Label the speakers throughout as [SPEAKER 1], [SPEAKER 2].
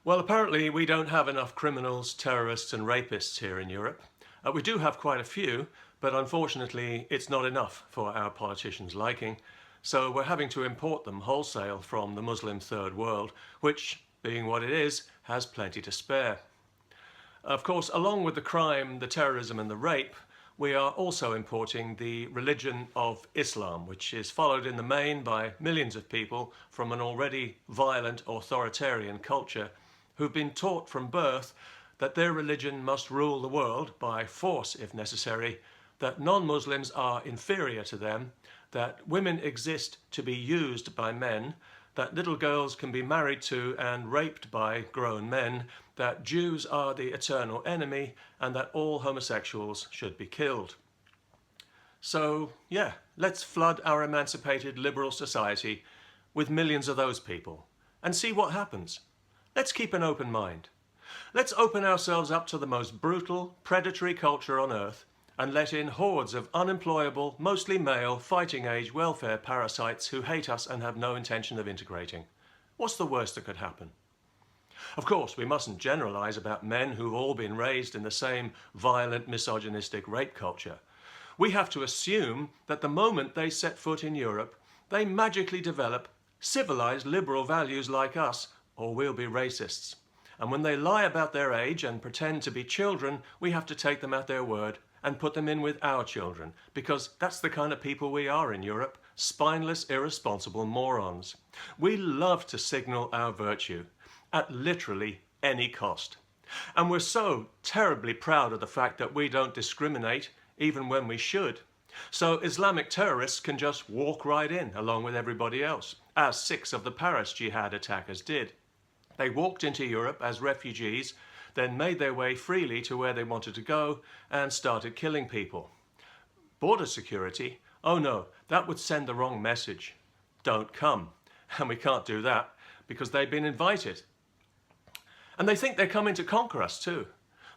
[SPEAKER 1] Well, apparently we don't have enough criminals, terrorists and rapists here in Europe. We do have quite a few, but unfortunately it's not enough for our politicians' liking. So we're having to import them wholesale from the Muslim third world, which, being what it is, has plenty to spare. Of course, along with the crime, the terrorism and the rape, we are also importing the religion of Islam, which is followed in the main by millions of people from an already violent authoritarian culture who've been taught from birth that their religion must rule the world by force if necessary, that non-Muslims are inferior to them, that women exist to be used by men, that little girls can be married to and raped by grown men, that Jews are the eternal enemy, and that all homosexuals should be killed. So, yeah, let's flood our emancipated liberal society with millions of those people and see what happens. Let's keep an open mind. Let's open ourselves up to the most brutal, predatory culture on earth and let in hordes of unemployable, mostly male, fighting-age welfare parasites who hate us and have no intention of integrating. What's the worst that could happen? Of course, we mustn't generalise about men who've all been raised in the same violent, misogynistic rape culture. We have to assume that the moment they set foot in Europe, they magically develop civilised liberal values like us, or we'll be racists. And when they lie about their age and pretend to be children, we have to take them at their word and put them in with our children, because that's the kind of people we are in Europe, spineless, irresponsible morons. We love to signal our virtue at literally any cost. And we're so terribly proud of the fact that we don't discriminate, even when we should. So Islamic terrorists can just walk right in along with everybody else, as 6 of the Paris jihad attackers did. They walked into Europe as refugees, then made their way freely to where they wanted to go and started killing people. Border security? Oh no, that would send the wrong message. Don't come. And we can't do that because they've been invited. And they think they're coming to conquer us too.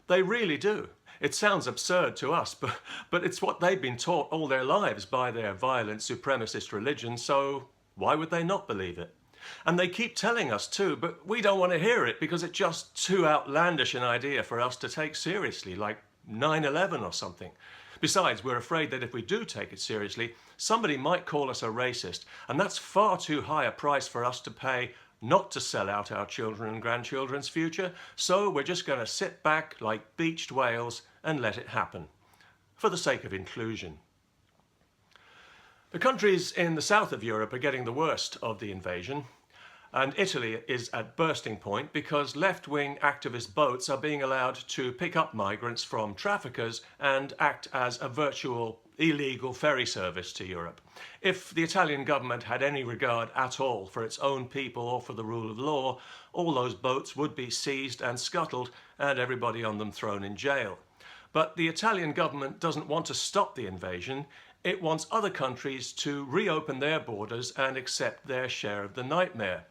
[SPEAKER 1] They really do. It sounds absurd to us, but it's what they've been taught all their lives by their violent supremacist religion, so why would they not believe it? And they keep telling us too, but we don't want to hear it because it's just too outlandish an idea for us to take seriously, like 9/11 or something. Besides, we're afraid that if we do take it seriously, somebody might call us a racist, and that's far too high a price for us to pay not to sell out our children and grandchildren's future, so we're just going to sit back like beached whales and let it happen, for the sake of inclusion. The countries in the south of Europe are getting the worst of the invasion, and Italy is at bursting point because left-wing activist boats are being allowed to pick up migrants from traffickers and act as a virtual illegal ferry service to Europe. If the Italian government had any regard at all for its own people or for the rule of law, all those boats would be seized and scuttled and everybody on them thrown in jail. But the Italian government doesn't want to stop the invasion. It wants other countries to reopen their borders and accept their share of the nightmare.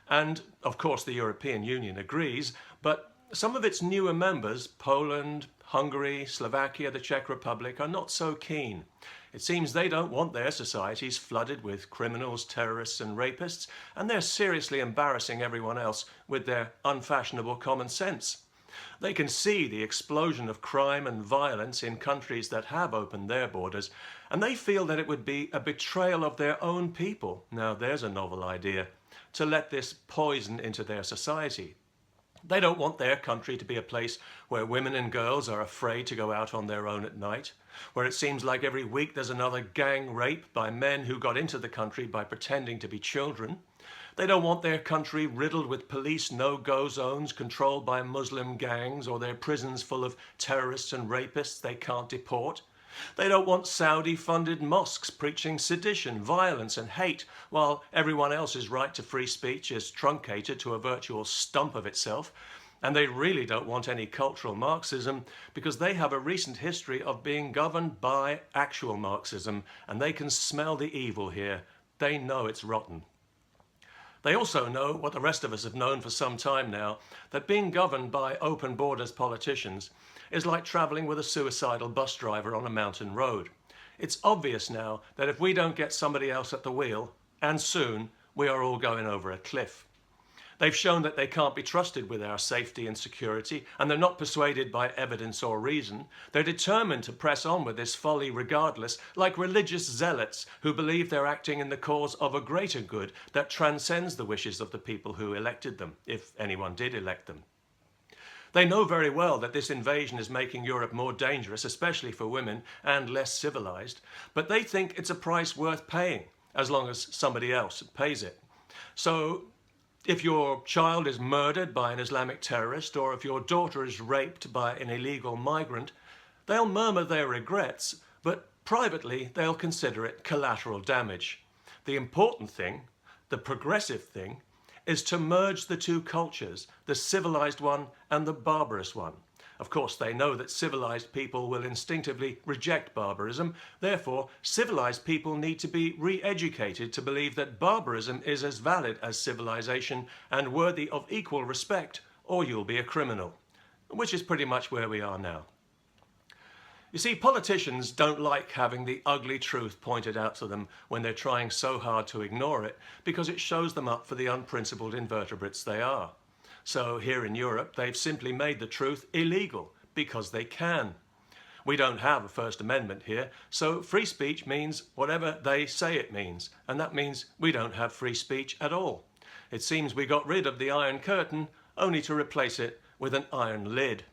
[SPEAKER 1] And, of course, the European Union agrees, but some of its newer members, Poland, Hungary, Slovakia, the Czech Republic, are not so keen. It seems they don't want their societies flooded with criminals, terrorists and rapists, and they're seriously embarrassing everyone else with their unfashionable common sense. They can see the explosion of crime and violence in countries that have opened their borders, and they feel that it would be a betrayal of their own people, now there's a novel idea, to let this poison into their society. They don't want their country to be a place where women and girls are afraid to go out on their own at night, where it seems like every week there's another gang rape by men who got into the country by pretending to be children. They don't want their country riddled with police no-go zones controlled by Muslim gangs, or their prisons full of terrorists and rapists they can't deport. They don't want Saudi-funded mosques preaching sedition, violence and hate, while everyone else's right to free speech is truncated to a virtual stump of itself. And they really don't want any cultural Marxism because they have a recent history of being governed by actual Marxism, and they can smell the evil here. They know it's rotten. They also know, what the rest of us have known for some time now, that being governed by open borders politicians is like travelling with a suicidal bus driver on a mountain road. It's obvious now that if we don't get somebody else at the wheel, and soon, we are all going over a cliff. They've shown that they can't be trusted with our safety and security, and they're not persuaded by evidence or reason. They're determined to press on with this folly regardless, like religious zealots who believe they're acting in the cause of a greater good that transcends the wishes of the people who elected them, if anyone did elect them. They know very well that this invasion is making Europe more dangerous, especially for women, and less civilized, but they think it's a price worth paying, as long as somebody else pays it. So, if your child is murdered by an Islamic terrorist, or if your daughter is raped by an illegal migrant, they'll murmur their regrets, but privately they'll consider it collateral damage. The important thing, the progressive thing, is to merge the two cultures, the civilized one and the barbarous one. Of course, they know that civilized people will instinctively reject barbarism. Therefore, civilized people need to be re-educated to believe that barbarism is as valid as civilization and worthy of equal respect, or you'll be a criminal, which is pretty much where we are now. You see, politicians don't like having the ugly truth pointed out to them when they're trying so hard to ignore it, because it shows them up for the unprincipled invertebrates they are. So here in Europe, they've simply made the truth illegal because they can. We don't have a First Amendment here, so free speech means whatever they say it means, and that means we don't have free speech at all. It seems we got rid of the Iron Curtain only to replace it with an iron lid.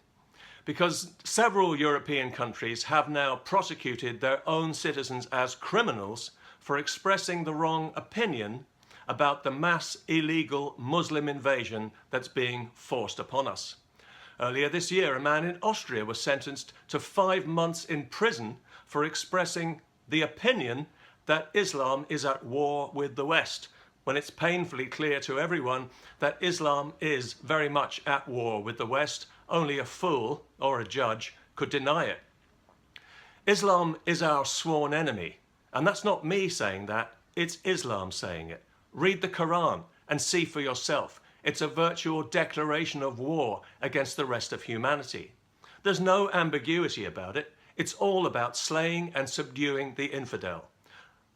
[SPEAKER 1] Because several European countries have now prosecuted their own citizens as criminals for expressing the wrong opinion about the mass illegal Muslim invasion that's being forced upon us. Earlier this year, a man in Austria was sentenced to 5 months in prison for expressing the opinion that Islam is at war with the West, when it's painfully clear to everyone that Islam is very much at war with the West. Only a fool or a judge could deny it. Islam is our sworn enemy, and that's not me saying that, it's Islam saying it. Read the Quran and see for yourself. It's a virtual declaration of war against the rest of humanity. There's no ambiguity about it. It's all about slaying and subduing the infidel.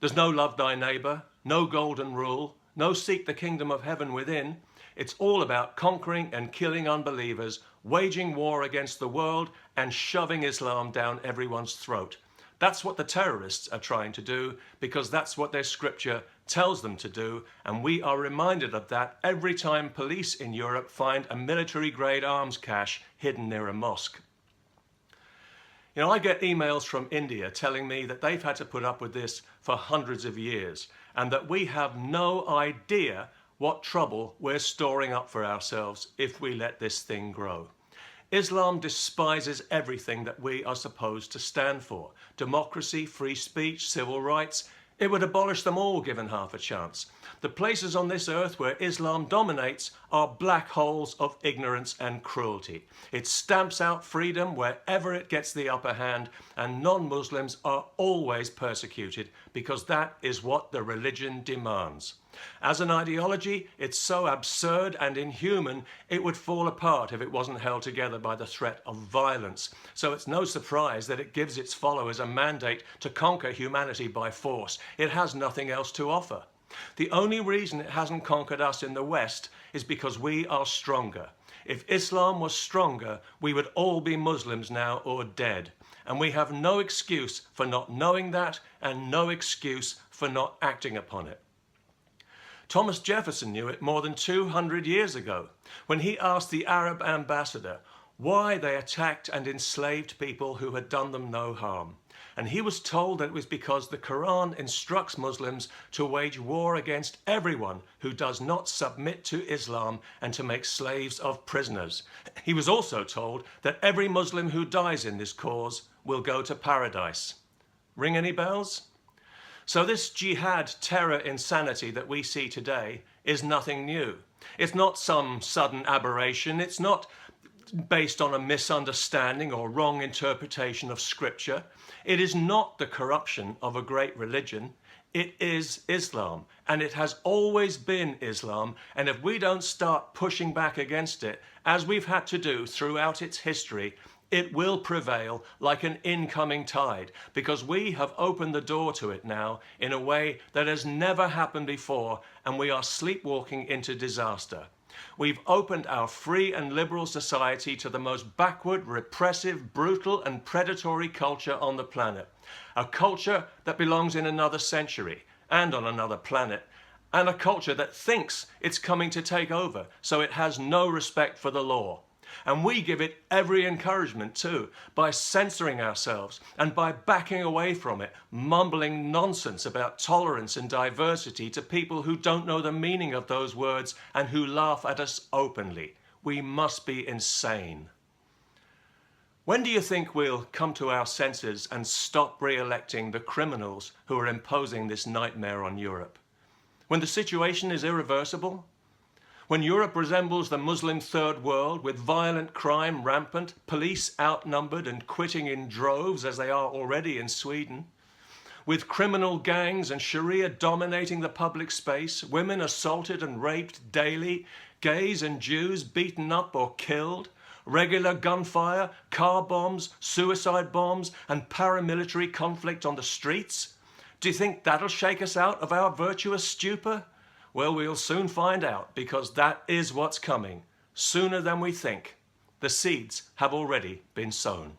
[SPEAKER 1] There's no love thy neighbor, no golden rule, no seek the kingdom of heaven within. It's all about conquering and killing unbelievers, waging war against the world, and shoving Islam down everyone's throat. That's what the terrorists are trying to do, because that's what their scripture tells them to do, and we are reminded of that every time police in Europe find a military-grade arms cache hidden near a mosque. You know, I get emails from India telling me that they've had to put up with this for hundreds of years, and that we have no idea what trouble we're storing up for ourselves if we let this thing grow. Islam despises everything that we are supposed to stand for. Democracy, free speech, civil rights. It would abolish them all given half a chance. The places on this earth where Islam dominates are black holes of ignorance and cruelty. It stamps out freedom wherever it gets the upper hand, and non-Muslims are always persecuted because that is what the religion demands. As an ideology, it's so absurd and inhuman, it would fall apart if it wasn't held together by the threat of violence. So it's no surprise that it gives its followers a mandate to conquer humanity by force. It has nothing else to offer. The only reason it hasn't conquered us in the West is because we are stronger. If Islam was stronger, we would all be Muslims now or dead. And we have no excuse for not knowing that, and no excuse for not acting upon it. Thomas Jefferson knew it more than 200 years ago when he asked the Arab ambassador why they attacked and enslaved people who had done them no harm. And he was told that it was because the Quran instructs Muslims to wage war against everyone who does not submit to Islam and to make slaves of prisoners. He was also told that every Muslim who dies in this cause will go to paradise. Ring any bells? So this jihad terror insanity that we see today is nothing new. It's not some sudden aberration. It's not based on a misunderstanding or wrong interpretation of scripture. It is not the corruption of a great religion. It is Islam, and it has always been Islam. And if we don't start pushing back against it, as we've had to do throughout its history, it will prevail like an incoming tide, because we have opened the door to it now in a way that has never happened before, and we are sleepwalking into disaster. We've opened our free and liberal society to the most backward, repressive, brutal and predatory culture on the planet. A culture that belongs in another century and on another planet, and a culture that thinks it's coming to take over, so it has no respect for the law. And we give it every encouragement too, by censoring ourselves and by backing away from it, mumbling nonsense about tolerance and diversity to people who don't know the meaning of those words and who laugh at us openly. We must be insane. When do you think we'll come to our senses and stop re-electing the criminals who are imposing this nightmare on Europe? When the situation is irreversible? When Europe resembles the Muslim third world, with violent crime rampant, police outnumbered and quitting in droves as they are already in Sweden, with criminal gangs and Sharia dominating the public space, women assaulted and raped daily, gays and Jews beaten up or killed, regular gunfire, car bombs, suicide bombs and paramilitary conflict on the streets? Do you think that'll shake us out of our virtuous stupor? Well, we'll soon find out, because that is what's coming, sooner than we think. The seeds have already been sown.